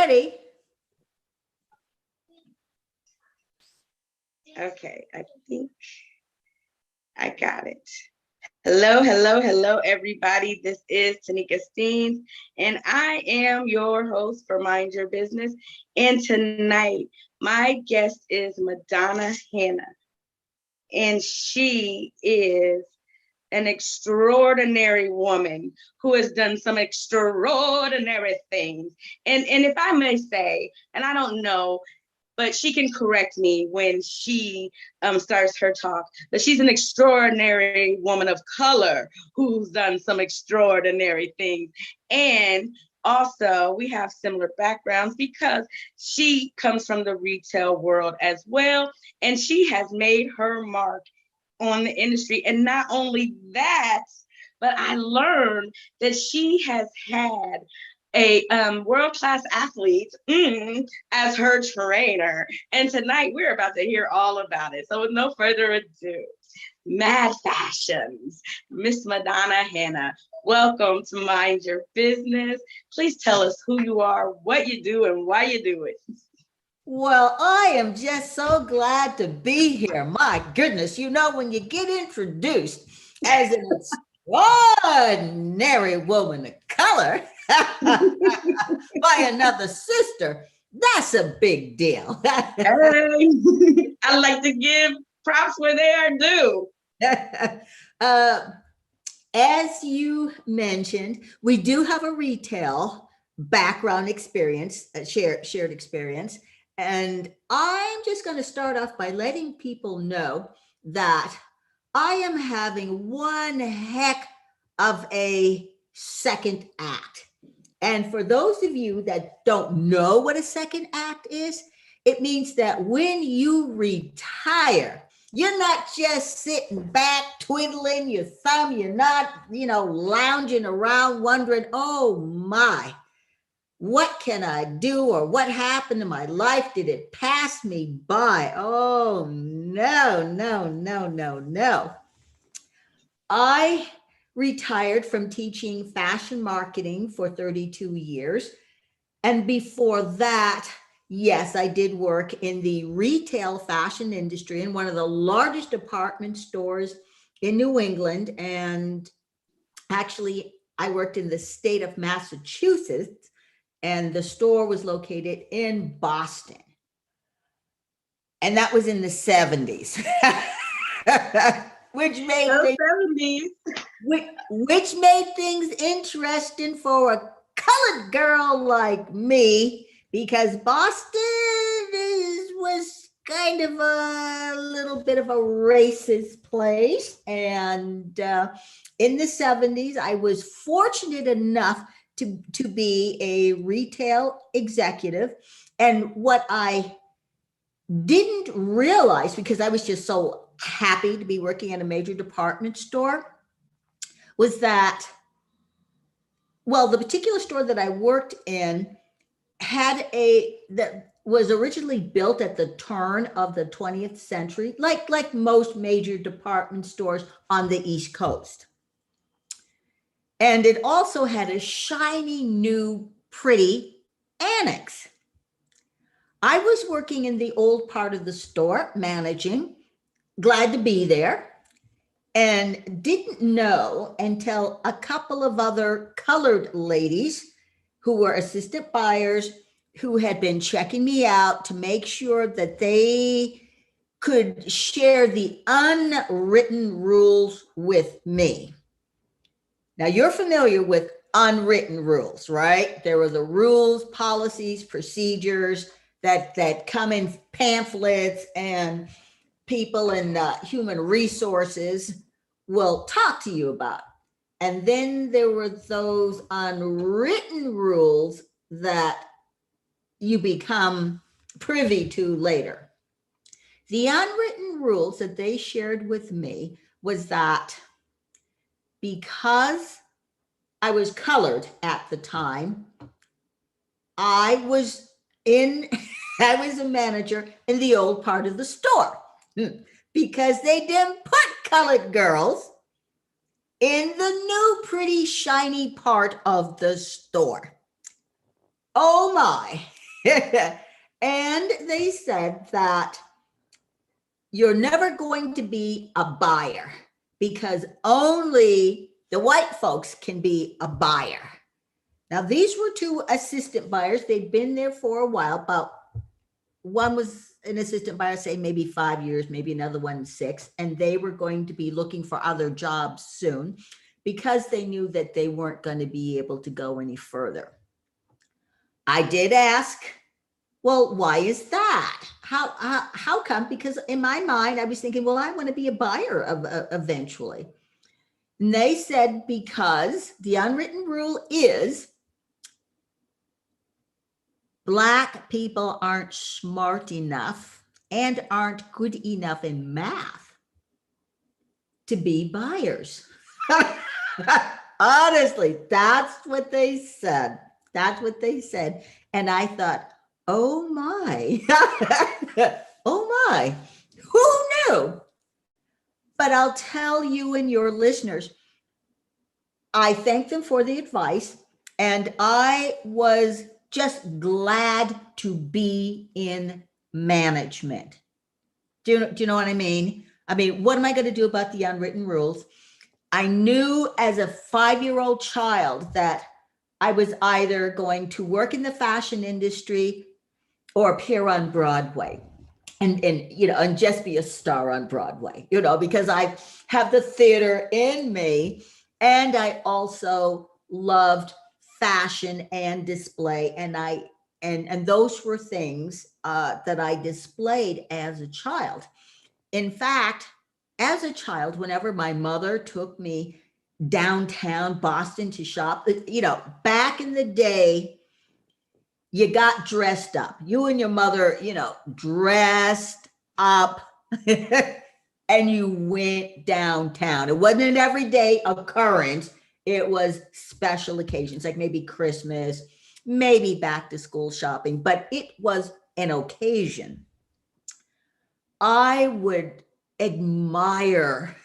ready. Okay, I think I got it. Hello, hello, hello, everybody. This is Tanika Steen, and I am your host for Mind Your Business. And tonight, my guest is Madonna Hannah, and she is an extraordinary woman who has done some extraordinary things. And if I may say, and I don't know, but she can correct me when she starts her talk, but she's an extraordinary woman of color who's done some extraordinary things. And also, we have similar backgrounds because she comes from the retail world as well, and she has made her mark on the industry. And not only that, but I learned that she has had a world-class athlete as her trainer. And tonight we're about to hear all about it. So with no further ado, Mad Fashions, Miss Madonna Hannah, welcome to Mind Your Business. Please tell us who you are, what you do, and why you do it. Well, I am just so glad to be here. My goodness, you know, when you get introduced as an extraordinary woman of color by another sister, that's a big deal. Hey, I like to give props where they are due. As you mentioned, we do have a retail background experience, a shared experience. And I'm just going to start off by letting people know that I am having one heck of a second act. And for those of you that don't know what a second act is, it means that when you retire, you're not just sitting back, twiddling your thumb. You're not, lounging around wondering, oh my, what can I do? Or what happened to my life? Did it pass me by? Oh, no, no, no, no, no. I retired from teaching fashion marketing for 32 years. And before that, yes, I did work in the retail fashion industry in one of the largest department stores in New England. And actually, I worked in the state of Massachusetts, and the store was located in Boston. And that was in the 70s. which made things interesting for a colored girl like me, because Boston was kind of a little bit of a racist place. And in the 70s, I was fortunate enough to be a retail executive. And what I didn't realize, because I was just so happy to be working at a major department store, was that, well, the particular store that I worked in that was originally built at the turn of the 20th century, like most major department stores on the East Coast. And it also had a shiny, new, pretty annex. I was working in the old part of the store, managing, glad to be there, and didn't know until a couple of other colored ladies who were assistant buyers who had been checking me out to make sure that they could share the unwritten rules with me. Now, you're familiar with unwritten rules, right? There were the rules, policies, procedures that come in pamphlets, and people in human resources will talk to you about. And then there were those unwritten rules that you become privy to later. The unwritten rules that they shared with me was that because I was colored at the time, I was a manager in the old part of the store, because they didn't put colored girls in the new, pretty, shiny part of the store. Oh my. And they said that you're never going to be a buyer because only the white folks can be a buyer. Now, these were two assistant buyers. They'd been there for a while. About one was an assistant buyer, say maybe 5 years, maybe another one 6, and they were going to be looking for other jobs soon because they knew that they weren't going to be able to go any further. I did ask, well, why is that? How come? Because in my mind, I was thinking, well, I want to be a buyer of eventually. And they said, because the unwritten rule is Black people aren't smart enough and aren't good enough in math to be buyers. Honestly, that's what they said. That's what they said. And I thought, oh my, oh my, who knew? But I'll tell you and your listeners, I thank them for the advice, and I was just glad to be in management. Do you know what I mean? I mean, what am I going to do about the unwritten rules? I knew as a 5-year-old child that I was either going to work in the fashion industry or appear on Broadway and and just be a star on Broadway, because I have the theater in me, and I also loved fashion and display, and those were things that I displayed as a child. In fact, as a child, whenever my mother took me downtown Boston to shop, back in the day, you got dressed up. You and your mother, dressed up and you went downtown. It wasn't an everyday occurrence. It was special occasions, like maybe Christmas, maybe back to school shopping, but it was an occasion. I would admire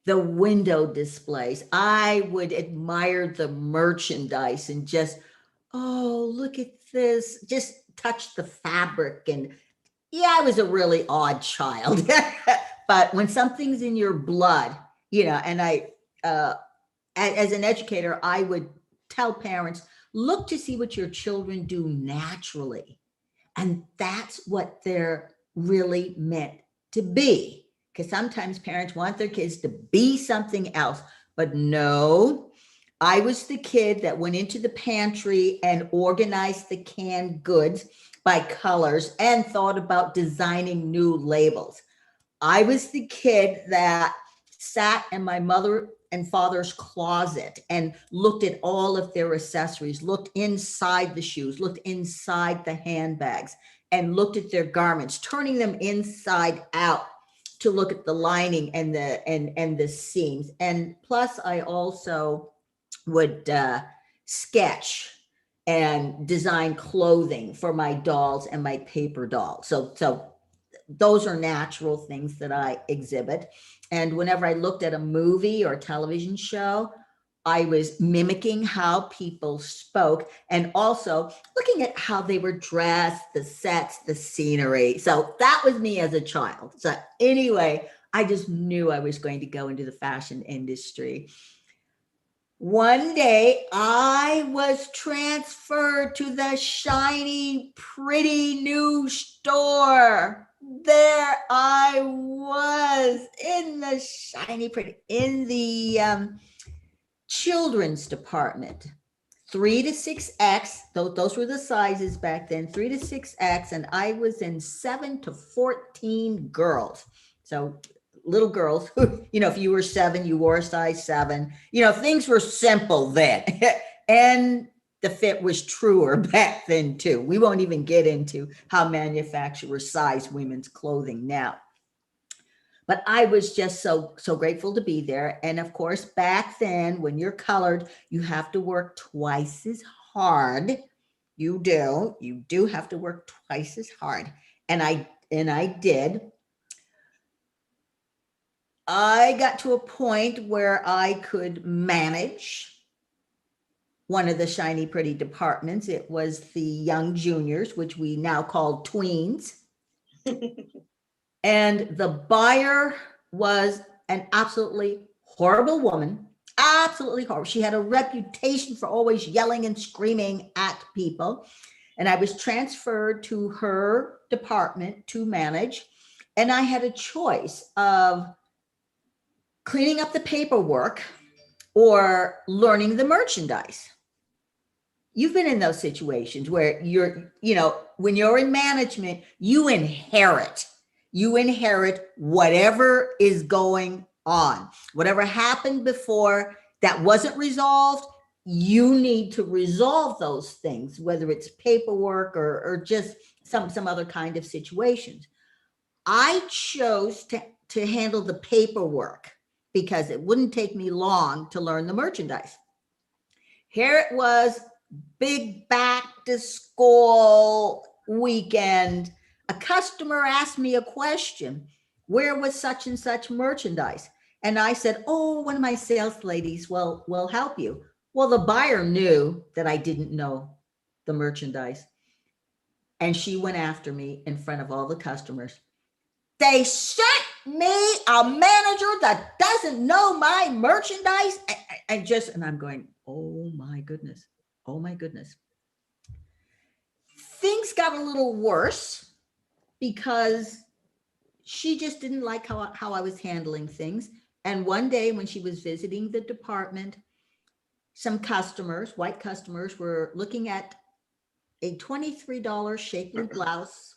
the window displays. I would admire the merchandise and just, oh, look at this, just touch the fabric. And yeah, I was a really odd child. But when something's in your blood, and as an educator, I would tell parents, look to see what your children do naturally. And that's what they're really meant to be. Because sometimes parents want their kids to be something else. But no, I was the kid that went into the pantry and organized the canned goods by colors and thought about designing new labels. I was the kid that sat in my mother and father's closet and looked at all of their accessories, looked inside the shoes, looked inside the handbags, and looked at their garments, turning them inside out to look at the lining and the seams. And plus, I also would sketch and design clothing for my dolls and my paper dolls. So those are natural things that I exhibit. And whenever I looked at a movie or television show, I was mimicking how people spoke and also looking at how they were dressed, the sets, the scenery. So that was me as a child. So anyway, I just knew I was going to go into the fashion industry. One day I was transferred to the shiny, pretty new store. There I was in the shiny, pretty, in the children's department. 3 to 6X, those were the sizes back then, 3 to 6X, and I was in 7 to 14 girls. So little girls who, if you were 7, you wore a size 7. Things were simple then. And the fit was truer back then too. We won't even get into how manufacturers size women's clothing now. But I was just so grateful to be there. And of course, back then, when you're colored, you have to work twice as hard. You do have to work twice as hard. And I did. I got to a point where I could manage one of the shiny, pretty departments. It was the young juniors, which we now call tweens. And the buyer was an absolutely horrible woman, absolutely horrible. She had a reputation for always yelling and screaming at people. And I was transferred to her department to manage. And I had a choice of cleaning up the paperwork or learning the merchandise. You've been in those situations where when you're in management, you inherit whatever is going on, whatever happened before that wasn't resolved. You need to resolve those things, whether it's paperwork or just some other kind of situations. I chose to handle the paperwork because it wouldn't take me long to learn the merchandise. Here it was, big back to school weekend. A customer asked me a question. Where was such and such merchandise? And I said, oh, one of my sales ladies will help you. Well, the buyer knew that I didn't know the merchandise. And she went after me in front of all the customers. They sent me a manager that doesn't know my merchandise. And I'm going, oh my goodness. Oh my goodness. Things got a little worse because she just didn't like how I was handling things. And one day when she was visiting the department, some customers, white customers, were looking at a $23 shapely blouse,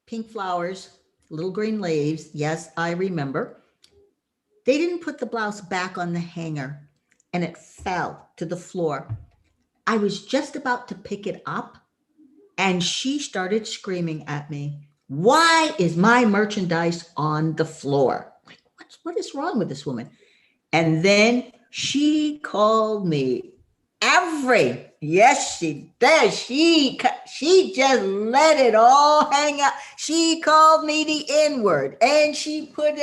pink flowers, little green leaves. Yes, I remember. They didn't put the blouse back on the hanger and it fell to the floor. I was just about to pick it up and she started screaming at me, why is my merchandise on the floor? Like, what is wrong with this woman? And then she called me yes, she did. She just let it all hang out. She called me the N word and she put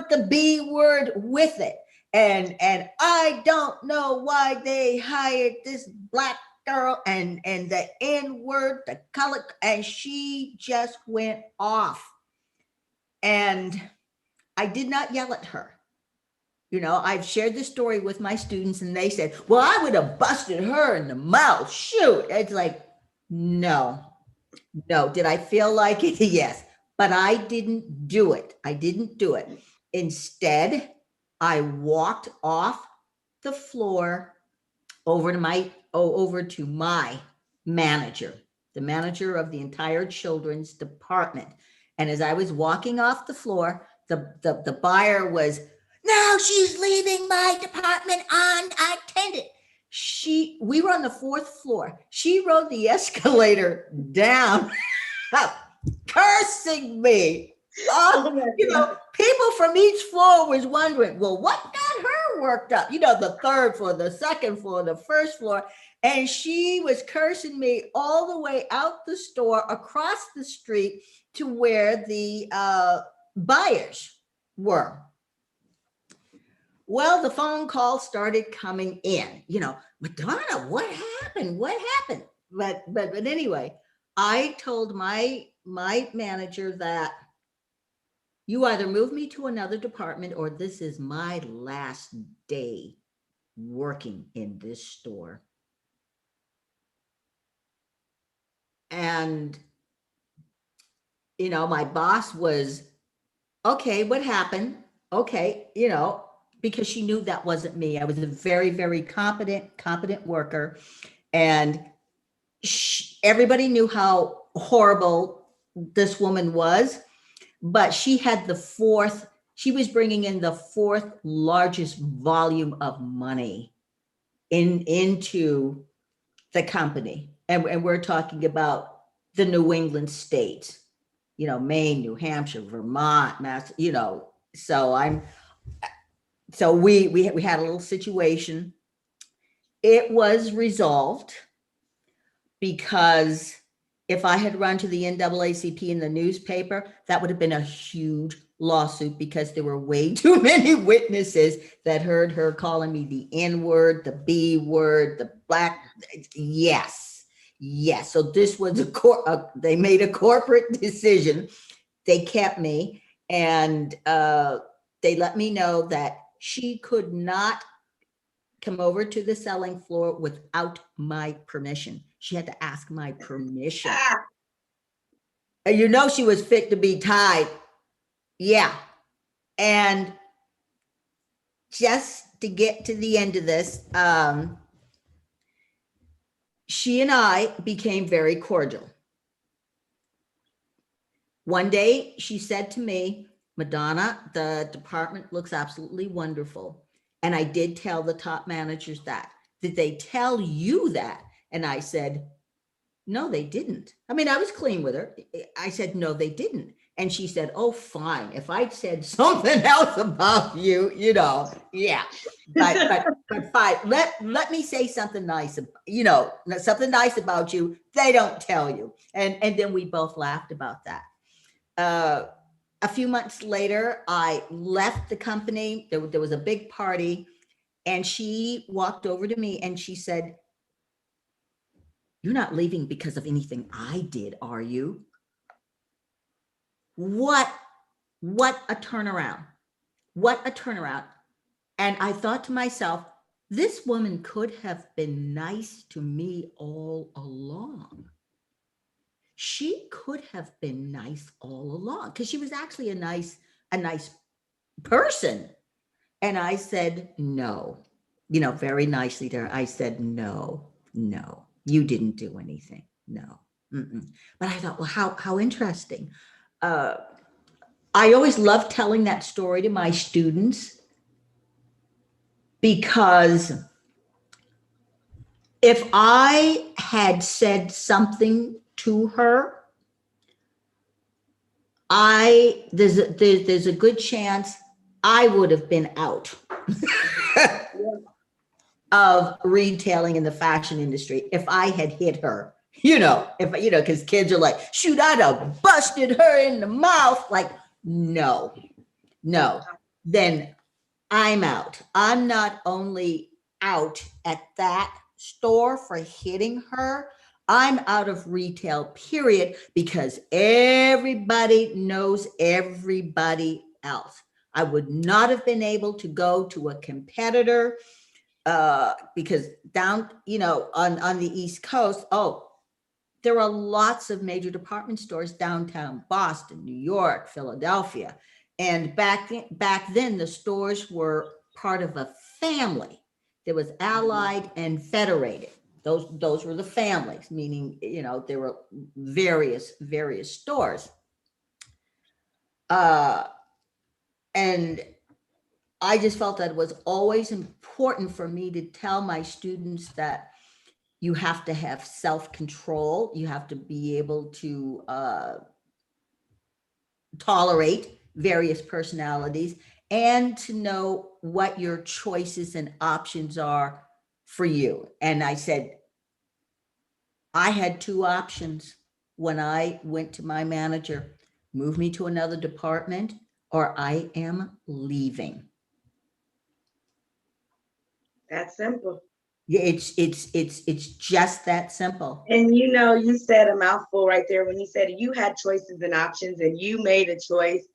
the B word with it. And I don't know why they hired this black girl and the N word, the color, and she just went off. And I did not yell at her. I've shared this story with my students and they said, well, I would have busted her in the mouth. Shoot. It's like, no. Did I feel like it? Yes. But I didn't do it. Instead, I walked off the floor over to my manager, the manager of the entire children's department. And as I was walking off the floor, the buyer was, now she's leaving my department unattended. We were on the 4th floor. She rode the escalator down, cursing me. People from each floor was wondering, well, what got her worked up? The 3rd floor, the 2nd floor, the 1st floor. And she was cursing me all the way out the store, across the street to where the buyers were. Well, the phone calls started coming in, Madonna, what happened? But anyway, I told my manager that you either move me to another department or this is my last day working in this store. And, my boss was, okay, what happened? Okay, because she knew that wasn't me. I was a very, very competent worker. And everybody knew how horrible this woman was, but she was bringing in the 4th largest volume of money into the company. And we're talking about the New England states, Maine, New Hampshire, Vermont, Mass, so we had a little situation. It was resolved because if I had run to the NAACP in the newspaper, that would have been a huge lawsuit because there were way too many witnesses that heard her calling me the N word, the B word, the black. Yes. Yes. So this was they made a corporate decision. They kept me, and they let me know that she could not come over to the selling floor without my permission. She had to ask my permission. Ah, And she was fit to be tied. Yeah. And just to get to the end of this, she and I became very cordial. One day she said to me, Madonna, the department looks absolutely wonderful. And I did tell the top managers that. Did they tell you that? And I said, no, they didn't. I mean, I was clean with her. I said, no, they didn't. And she said, oh, fine. If I'd said something else about you, yeah. But fine. Let me say something nice, something nice about you. They don't tell you. And then we both laughed about that. A few months later, I left the company. There was a big party, and she walked over to me and she said, you're not leaving because of anything I did, are you? What a turnaround. What a turnaround. And I thought to myself, this woman could have been nice to me all along. She could have been nice all along because she was actually a nice person. And I said, no, very nicely to her. I said, no, you didn't do anything. No. Mm-mm. But I thought, well, how interesting. I always love telling that story to my students because if I had said something to her, there's a good chance I would have been out of retailing in the fashion industry if I had hit her. Because kids are like, shoot, I'd have busted her in the mouth. Like, no, then I'm out. I'm not only out at that store for hitting her, I'm out of retail, period, because everybody knows everybody else. I would not have been able to go to a competitor because down, on the East Coast, there are lots of major department stores downtown Boston, New York, Philadelphia. And back then, the stores were part of a family. There was Allied and Federated. Those were the families, meaning, there were various stores. And I just felt that it was always important for me to tell my students that you have to have self-control. You have to be able to tolerate various personalities and to know what your choices and options are for you. And I said, I had two options when I went to my manager: move me to another department or I am leaving. that's simple. Yeah, it's just that simple. And you said a mouthful right there when you said you had choices and options and you made a choice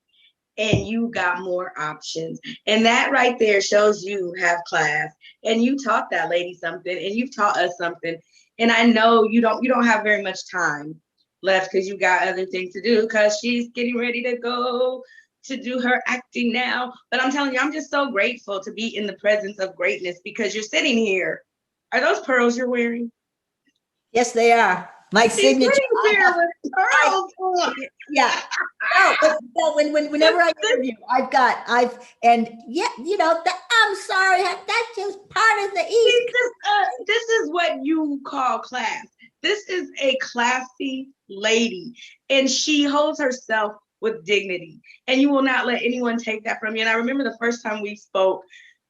and you got more options. And that right there shows you have class. And you taught that lady something and you've taught us something. And I know you don't have very much time left because you got other things to do because she's getting ready to go to do her acting now. But I'm telling you, I'm just so grateful to be in the presence of greatness because you're sitting here. Are those pearls you're wearing? Yes, they are. My signature. With pearls. Yeah. No, whenever I interview, I'm sorry, that's just part of the East. This is what you call class. This is a classy lady, and she holds herself with dignity, and you will not let anyone take that from you. And I remember the first time we spoke,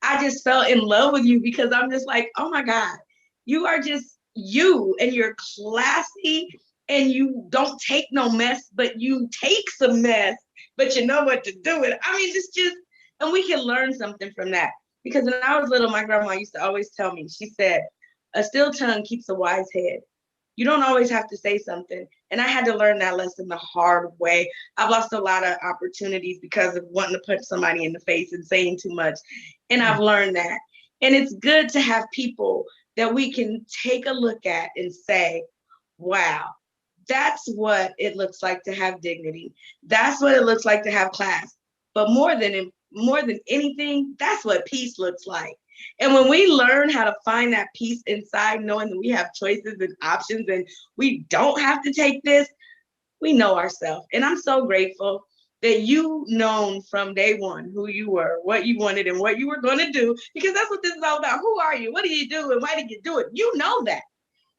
I just fell in love with you because I'm just like, oh my God, you are just you, and you're classy, and you don't take no mess, but you take some mess. but you know what to do with it. I mean, it's just, and we can learn something from that. Because when I was little, my grandma used to always tell me, she said, a still tongue keeps a wise head. You don't always have to say something. And I had to learn that lesson the hard way. I've lost a lot of opportunities because of wanting to punch somebody in the face and saying too much. And I've learned that. And it's good to have people that we can take a look at and say, wow, that's what it looks like to have dignity. That's what it looks like to have class. But more than anything, that's what peace looks like. And when we learn how to find that peace inside, knowing that we have choices and options and we don't have to take this, we know ourselves. And I'm so grateful that you known from day one who you were, what you wanted, and what you were going to do, because that's what this is all about. Who are you? What do you do? And why did you do it? You know that.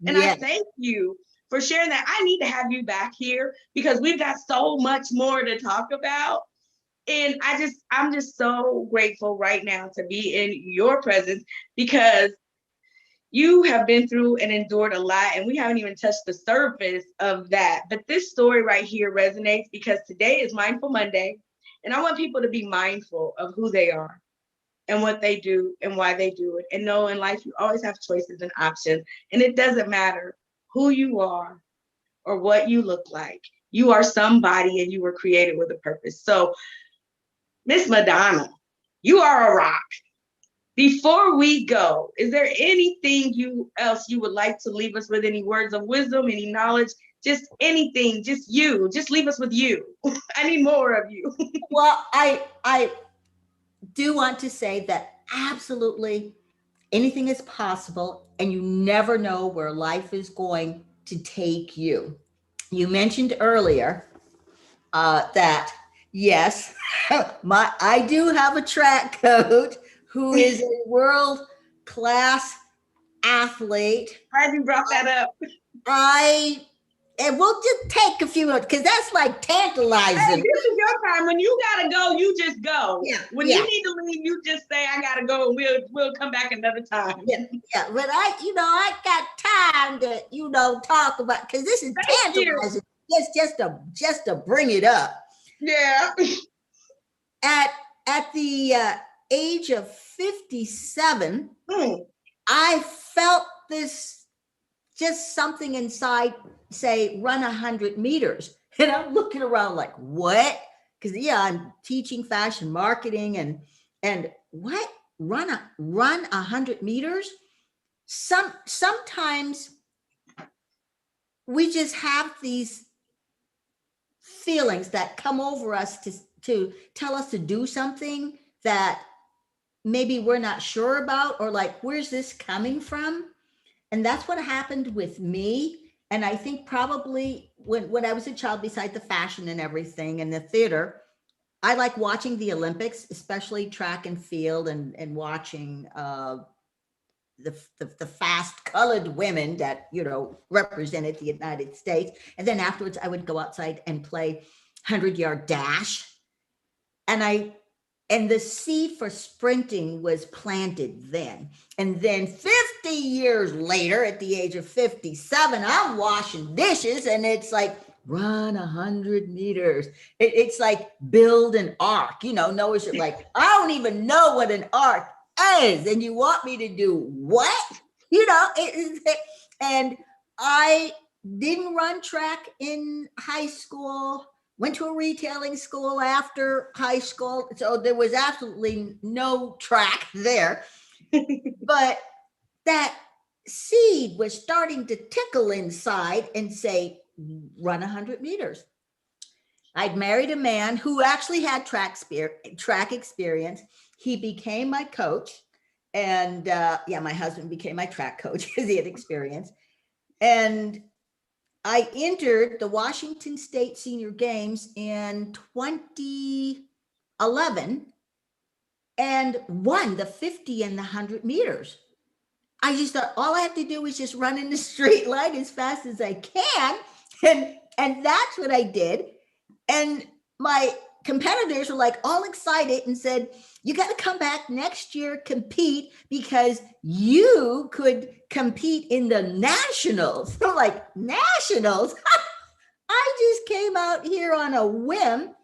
And I thank you for sharing that. I need to have you back here because we've got so much more to talk about. And I'm just so grateful right now to be in your presence because you have been through and endured a lot, and we haven't even touched the surface of that. But this story right here resonates because today is Mindful Monday, and I want people to be mindful of who they are and what they do and why they do it. And know in life, you always have choices and options, and it doesn't matter who you are or what you look like. You are somebody, and you were created with a purpose. So Miss Madonna, you are a rock. Before we go, is there anything else you would like to leave us with? Any words of wisdom, any knowledge, just anything, just you, just leave us with you. I need more of you. Well, I do want to say that absolutely anything is possible, and you never know where life is going to take you. You mentioned earlier that yes, I do have a track coach who is a world class athlete. Glad you brought that up. And we'll just take a few minutes because that's like tantalizing. Hey, this is your time. When you gotta go, you just go. Yeah. When you need to leave, you just say, "I gotta go," and we'll come back another time. Yeah. But I got time to talk about because this is tantalizing. Just to bring it up. Yeah. At the age of 57, I felt this, just something inside say, run 100 meters. And I'm looking around like, what? Because I'm teaching fashion marketing and what? Run 100 meters? Sometimes we just have these feelings that come over us to tell us to do something that maybe we're not sure about, or like, where's this coming from? And that's what happened with me. And I think probably when I was a child, beside the fashion and everything and the theater, I like watching the Olympics, especially track and field, and watching the fast colored women that represented the United States. And then afterwards I would go outside and play 100-yard dash, and the seed for sprinting was planted then. And then 50 years later, at the age of 57, I'm washing dishes, and it's like, run 100 meters. It's like build an ark. Noah's like, I don't even know what an ark is, and you want me to do what? And I didn't run track in high school. Went to a retailing school after high school, so there was absolutely no track there. But that seed was starting to tickle inside and say, run 100 meters. I'd married a man who actually had track experience. He became my coach. And my husband became my track coach because he had experience. And I entered the Washington State Senior Games in 2011 and won the 50 and the 100 meters. I just thought all I have to do is just run in the straight line as fast as I can. And that's what I did. And my competitors were like all excited and said, you got to come back next year, compete, because you could compete in the nationals. I'm like, nationals? I just came out here on a whim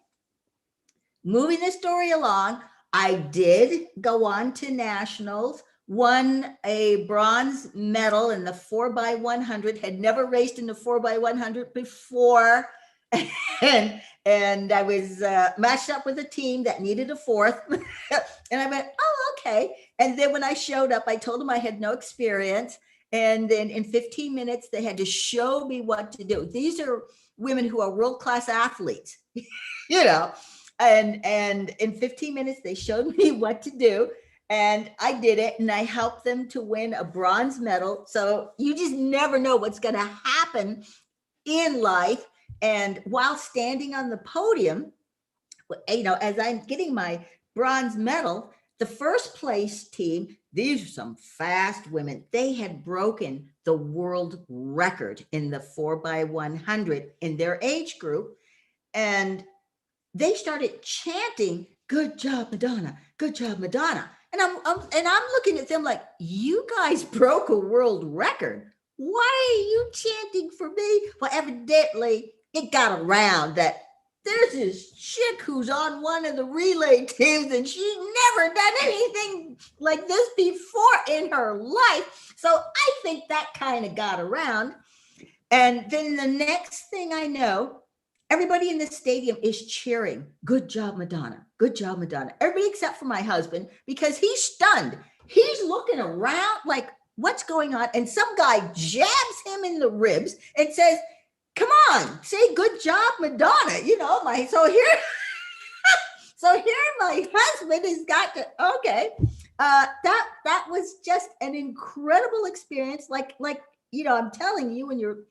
moving the story along, I did go on to nationals, won a bronze medal in the 4x100, had never raced in the 4x100 before. And I was matched up with a team that needed a fourth. And I went, oh, okay. And then when I showed up, I told them I had no experience. And then in 15 minutes, they had to show me what to do. These are women who are world-class athletes, you know, and in 15 minutes, they showed me what to do. And I did it, and I helped them to win a bronze medal. So you just never know what's going to happen in life. And while standing on the podium, as I'm getting my bronze medal, the first place team, these are some fast women. They had broken the world record in the 4x100 in their age group. And they started chanting, "Good job, Madonna. Good job, Madonna." And I'm looking at them like, you guys broke a world record. Why are you chanting for me? Well, evidently it got around that there's this chick who's on one of the relay teams and she's never done anything like this before in her life. So I think that kind of got around. And then the next thing I know, everybody in the stadium is cheering, "Good job, Madonna. Good job, Madonna." Everybody except for my husband, because he's stunned. He's looking around like, what's going on? And some guy jabs him in the ribs and says, "Come on, say good job, Madonna." So here my husband has got to, okay. That was just an incredible experience. Like, I'm telling you and your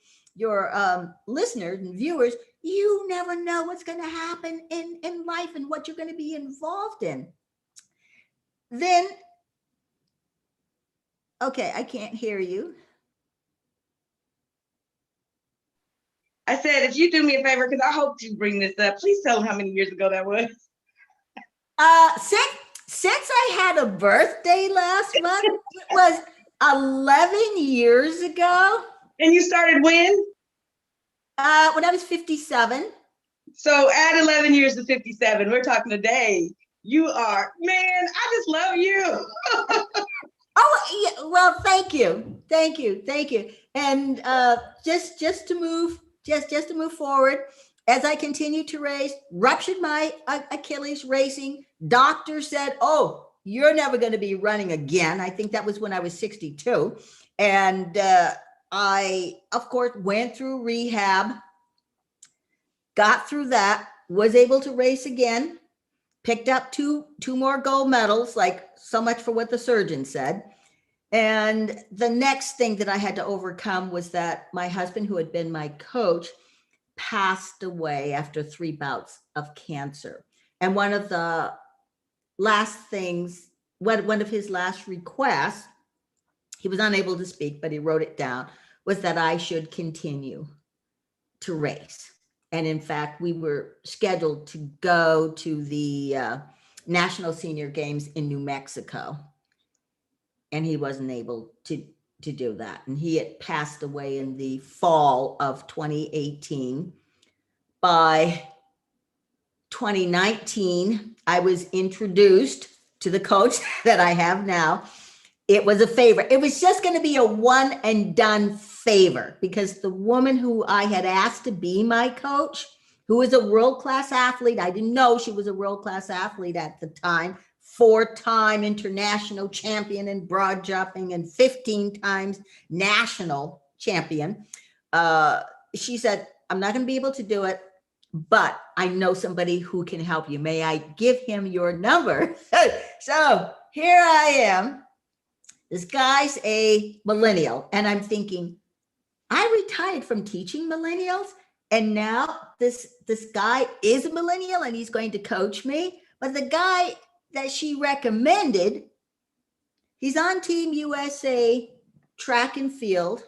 listeners and viewers, you never know what's going to happen in life and what you're going to be involved in. Then, okay, I can't hear you. I said, if you do me a favor, because I hope you bring this up, please tell them how many years ago that was. Since I had a birthday last month, it was 11 years ago. And you started when? When I was 57. So add 11 years to 57. We're talking today. You are, man, I just love you. Oh, yeah, well, thank you. And just to move forward, as I continued to race, ruptured my Achilles racing. Doctor said, "Oh, you're never going to be running again." I think that was when I was 62. And I, of course, went through rehab, got through that, was able to race again, picked up two more gold medals, like so much for what the surgeon said. And the next thing that I had to overcome was that my husband, who had been my coach, passed away after 3 bouts of cancer. And one of the last things, one of his last requests, he was unable to speak, but he wrote it down, was that I should continue to race. And in fact, we were scheduled to go to the National Senior Games in New Mexico. And he wasn't able to do that. And he had passed away in the fall of 2018. By 2019, I was introduced to the coach that I have now. It was a favor. It was just going to be a one and done favor, because the woman who I had asked to be my coach, who is a world-class athlete, I didn't know she was a world-class athlete at the time, 4-time international champion in broad jumping and 15 times national champion. She said, "I'm not going to be able to do it, but I know somebody who can help you. May I give him your number?" So here I am. This guy's a millennial. And I'm thinking, I retired from teaching millennials. And now this guy is a millennial and he's going to coach me. But the guy that she recommended, he's on Team USA track and field.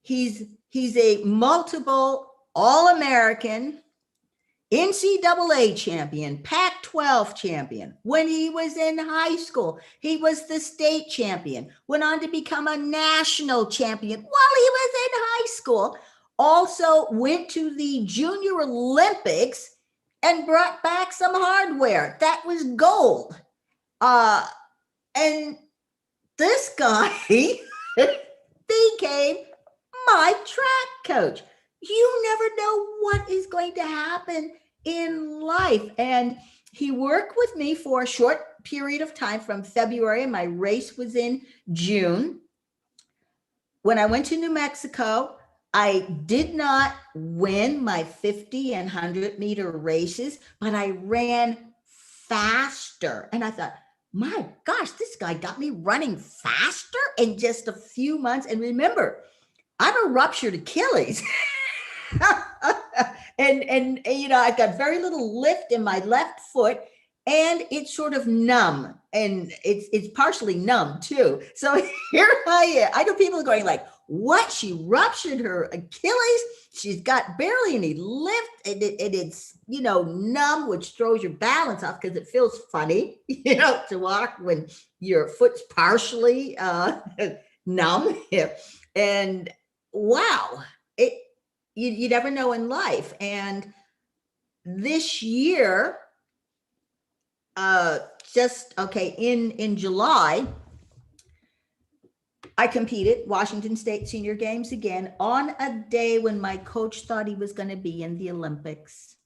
He's a multiple All-American, NCAA champion, Pac-12 champion. When he was in high school, he was the state champion, went on to become a national champion while he was in high school, also went to the Junior Olympics and brought back some hardware that was gold. And this guy became my track coach. You never know what is going to happen in life. And he worked with me for a short period of time from February. My race was in June. When I went to New Mexico, I did not win my 50 and 100-meter races, but I ran faster. And I thought, my gosh, this guy got me running faster in just a few months. And remember, I'm a ruptured Achilles. and you know, I've got very little lift in my left foot, and it's sort of numb, and it's partially numb too. So here I am. I know people are going like, what? She ruptured her Achilles. She's got barely any lift, and it's, you know, numb, which throws your balance off because it feels funny, you know, to walk when your foot's partially numb. And wow, you never know in life. And this year, in July, I competed Washington State Senior Games again on a day when my coach thought he was going to be in the Olympics.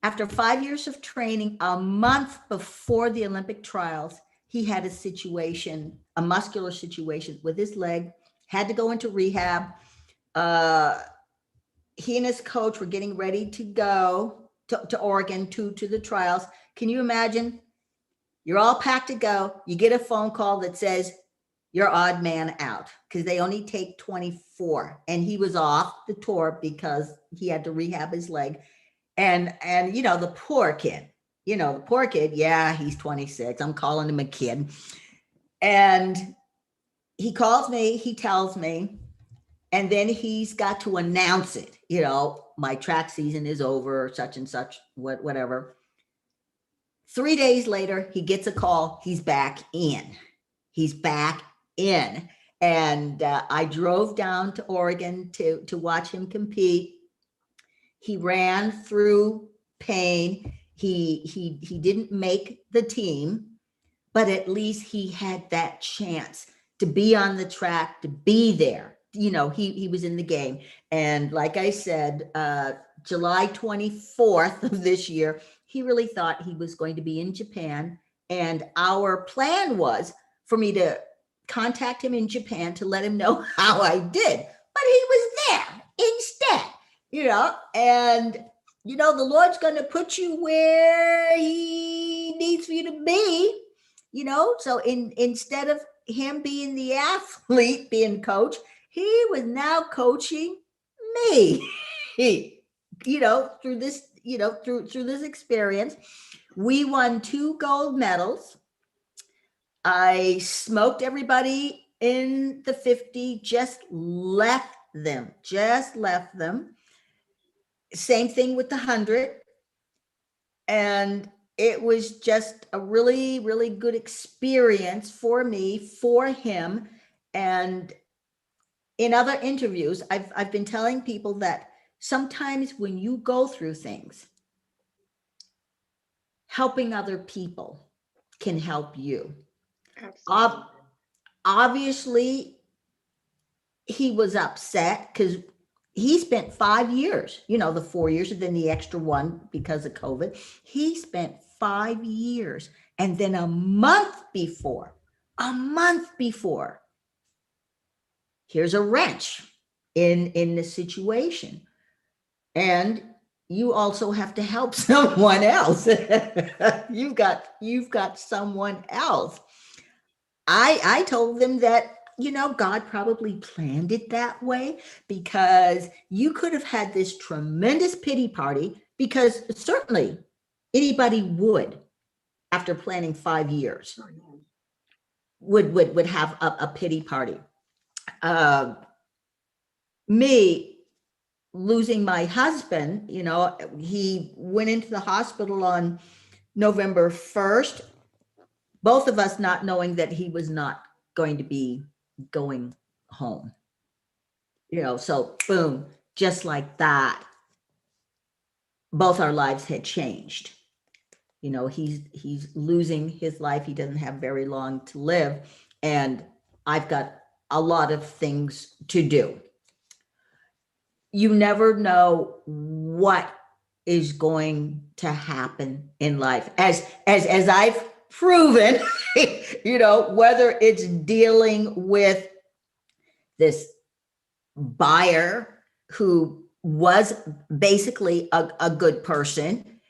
After 5 years of training, a month before the Olympic trials, he had a situation, a muscular situation with his leg, had to go into rehab. He and his coach were getting ready to go to Oregon to the trials. Can you imagine? You're all packed to go. You get a phone call that says you're odd man out because they only take 24. And he was off the tour because he had to rehab his leg. And you know, the poor kid, yeah, he's 26. I'm calling him a kid. And he calls me, he tells me, and then he's got to announce it. You know, my track season is over, such and such, whatever. 3 days later, he gets a call. He's back in. He's back in. And I drove down to Oregon to watch him compete. He ran through pain. He didn't make the team, but at least he had that chance to be on the track, to be there. You know, he was in the game. And like I said, July 24th of this year, he really thought he was going to be in Japan. And our plan was for me to contact him in Japan to let him know how I did. But he was there instead, you know, and, you know, the Lord's going to put you where he needs for you to be, you know. So instead of him being the athlete, being coach, he was now coaching me. You know, through this, you know, through this experience, we won 2 gold medals. I smoked everybody in the 50, just left them. Same thing with the 100. And it was just a really, really good experience for me, for him. And in other interviews, I've been telling people that sometimes when you go through things, helping other people can help you. Absolutely. Obviously, he was upset because he spent 5 years, you know, the 4 years and then the extra one because of COVID. He spent 5 years. And then a month before, here's a wrench in the situation. And you also have to help someone else. You've got someone else. I told them that, you know, God probably planned it that way because you could have had this tremendous pity party, because certainly anybody would, after planning 5 years, would have a pity party. Me losing my husband, you know, he went into the hospital on November 1st, both of us not knowing that he was not going to be going home. You know, so boom, just like that, both our lives had changed. You know, he's losing his life. He doesn't have very long to live, and I've got a lot of things to do. You never know what is going to happen in life, as I've proven. You know, whether it's dealing with this buyer who was basically a good person.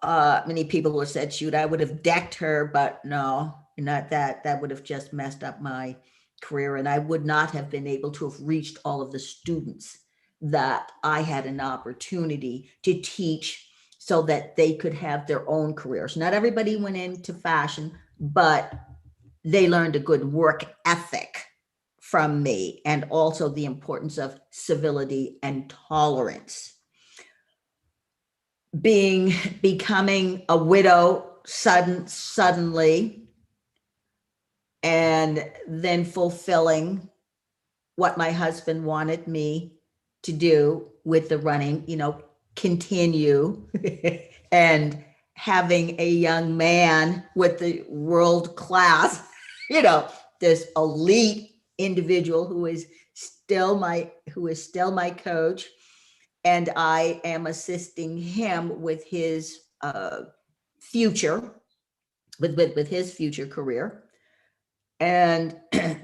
Many people have said, shoot, I would have decked her, but no, not that. That would have just messed up my career, and I would not have been able to have reached all of the students that I had an opportunity to teach so that they could have their own careers. Not everybody went into fashion, but they learned a good work ethic from me, and also the importance of civility and tolerance. Becoming a widow suddenly, and then fulfilling what my husband wanted me to do with the running, you know, continue. And having a young man with the world class, you know, this elite individual who is still my coach, and I am assisting him with his future, with his future career. And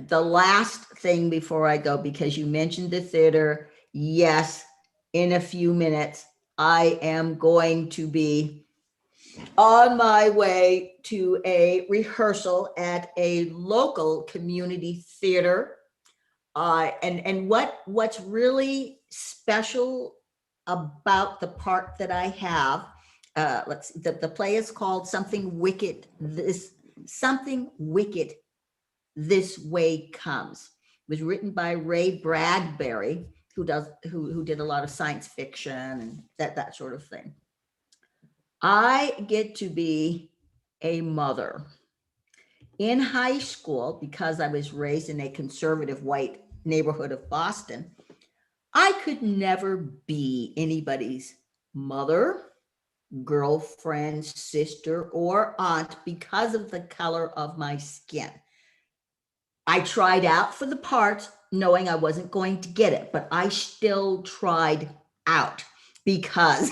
the last thing before I go, because you mentioned the theater, yes, in a few minutes, I am going to be on my way to a rehearsal at a local community theater. And what's really special about the part that I have, the play is called Something Wicked This Way Comes. It was written by Ray Bradbury, who did a lot of science fiction and that sort of thing. I get to be a mother. In high school, because I was raised in a conservative white neighborhood of Boston, I could never be anybody's mother, girlfriend, sister, or aunt because of the color of my skin. I tried out for the part knowing I wasn't going to get it, but I still tried out because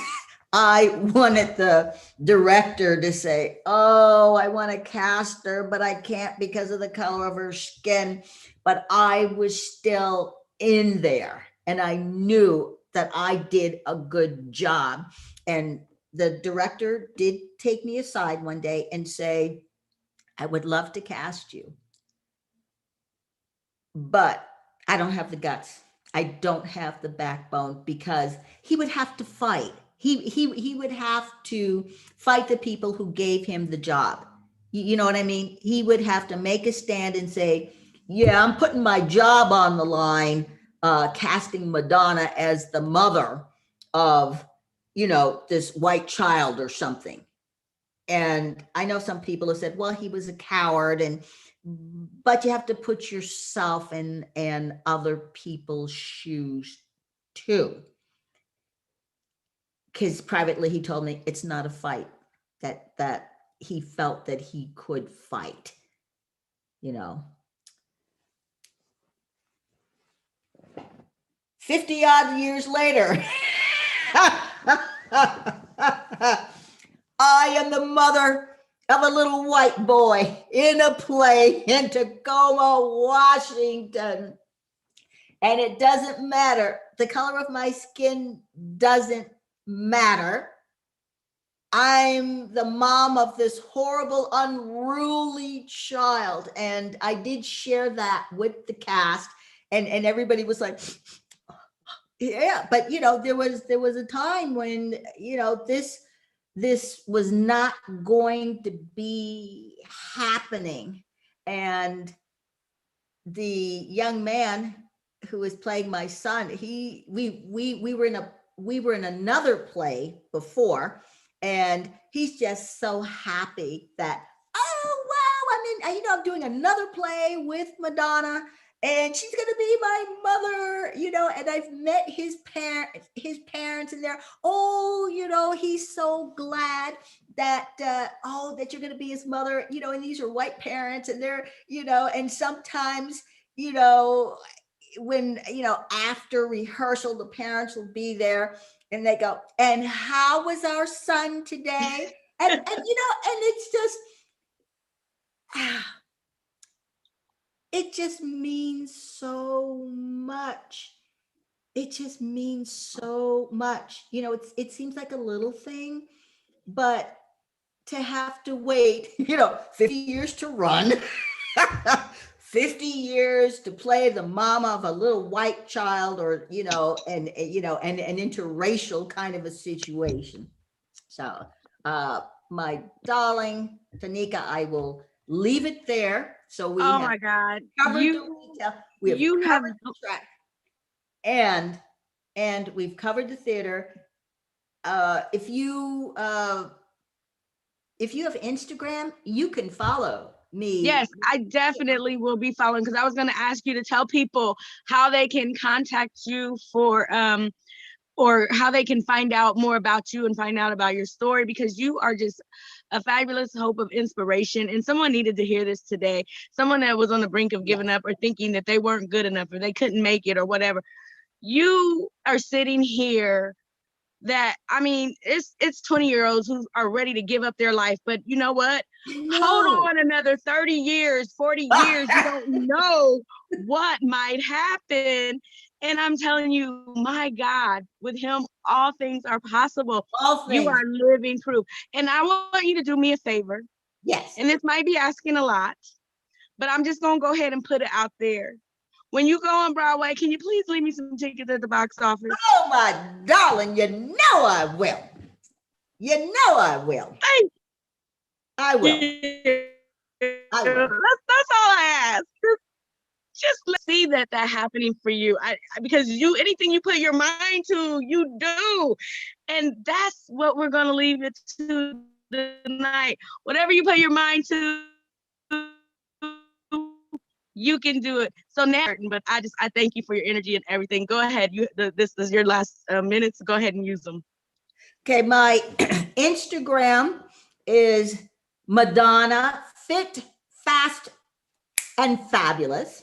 I wanted the director to say, oh, I want to cast her, but I can't because of the color of her skin. But I was still in there, and I knew that I did a good job. And the director did take me aside one day and say, I would love to cast you, but I don't have the guts. I don't have the backbone, because he would have to fight. He would have to fight the people who gave him the job. You know what I mean? He would have to make a stand and say, yeah, I'm putting my job on the line, casting Madonna as the mother of, you know, this white child or something. And I know some people have said, well, he was a coward, but you have to put yourself in other people's shoes too. Because privately he told me it's not a fight that he felt that he could fight, you know. 50 odd years later, I am the mother of a little white boy in a play in Tacoma, Washington. And it doesn't matter. The color of my skin doesn't matter. I'm the mom of this horrible, unruly child. And I did share that with the cast, and everybody was like, yeah, but you know, there was a time when, you know, this was not going to be happening. And the young man who was playing my son, we were in another play before, and he's just so happy that, oh wow, I mean, you know, I'm doing another play with Madonna. and she's going to be my mother, and I've met his parents, and they're, oh, he's so glad that, that you're going to be his mother, and these are white parents, and they're, and sometimes, you know, when, after rehearsal, the parents will be there and they go, and how was our son today? And it's just, it just means so much. It just means so much. It seems like a little thing, but to have to wait, 50 years to run, 50 years to play the mama of a little white child, or, and an interracial kind of a situation. So, my darling Tanika, I will leave it there. So we Oh have my God. covered the retail, we have You have covered the track, and we've covered the theater. If you have Instagram, you can follow me. Yes, I definitely will be following, because I was going to ask you to tell people how they can contact you for or how they can find out more about you and find out about your story, because you are just a fabulous hope of inspiration, and someone needed to hear this today. Someone that was on the brink of giving up, or thinking that they weren't good enough, or they couldn't make it, or whatever. You are sitting here that, I mean, it's 20-year-olds who are ready to give up their life, but you know what? Hold on another 30 years, 40 years. You don't know what might happen. And I'm telling you, my God, with him, all things are possible. All things. You are living proof. And I want you to do me a favor. Yes. And this might be asking a lot, but I'm just going to go ahead and put it out there. When you go on Broadway, can you please leave me some tickets at the box office? Oh, my darling, you know I will. You know I will. I will. I will. That's all I ask. Just let's see that happening for you. Because anything you put your mind to, you do. And that's what we're going to leave it to tonight. Whatever you put your mind to, you can do it. So now, but I thank you for your energy and everything. Go ahead. This is your last minutes. Go ahead and use them. Okay, my Instagram is Madonna Fit, Fast, and Fabulous.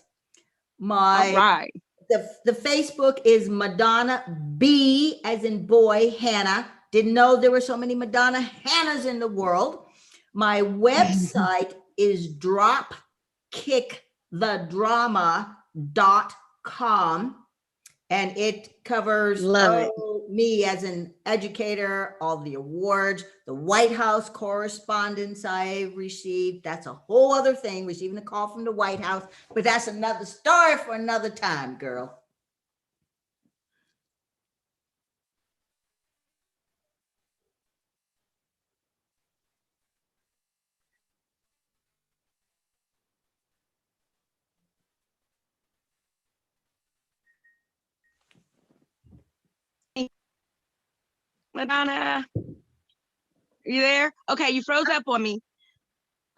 All right. The Facebook is Madonna B, as in boy, Hannah. Didn't know there were so many Madonna Hannahs in the world. My website is dropkickthedrama.com. And it covers me as an educator, all the awards, the White House correspondence I received. That's a whole other thing, receiving a call from the White House, but that's another story for another time, girl. Madonna, are you there? Okay, you froze up on me.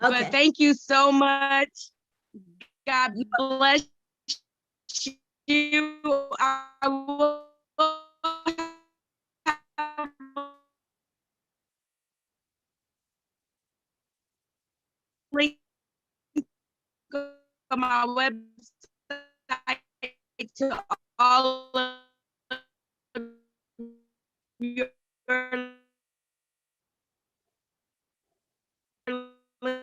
Okay. But thank you so much. God bless you. I will have link on my website to all of your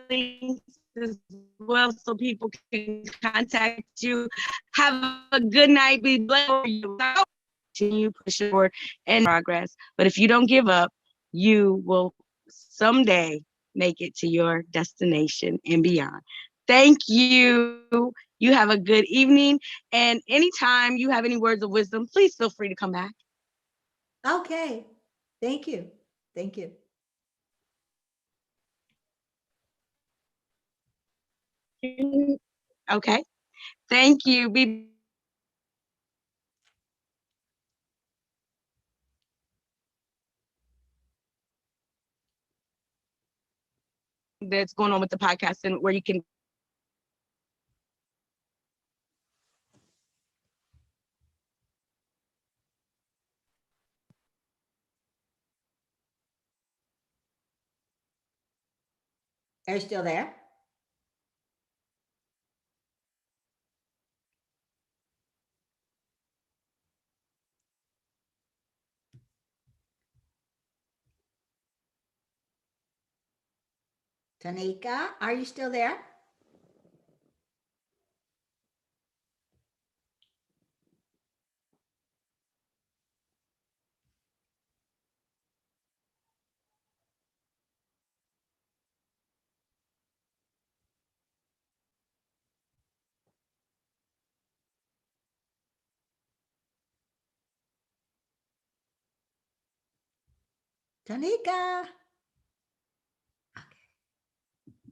links as well, so people can contact you. Have a good night. Be blessed. Continue pushing forward and progress. But if you don't give up, you will someday make it to your destination and beyond. Thank you. You have a good evening. And anytime you have any words of wisdom, please feel free to come back. Okay. Thank you. Thank you. Okay. Thank you. Be that's going on with the podcast, and where you can Are you still there? Tanika, are you still there? Tanika.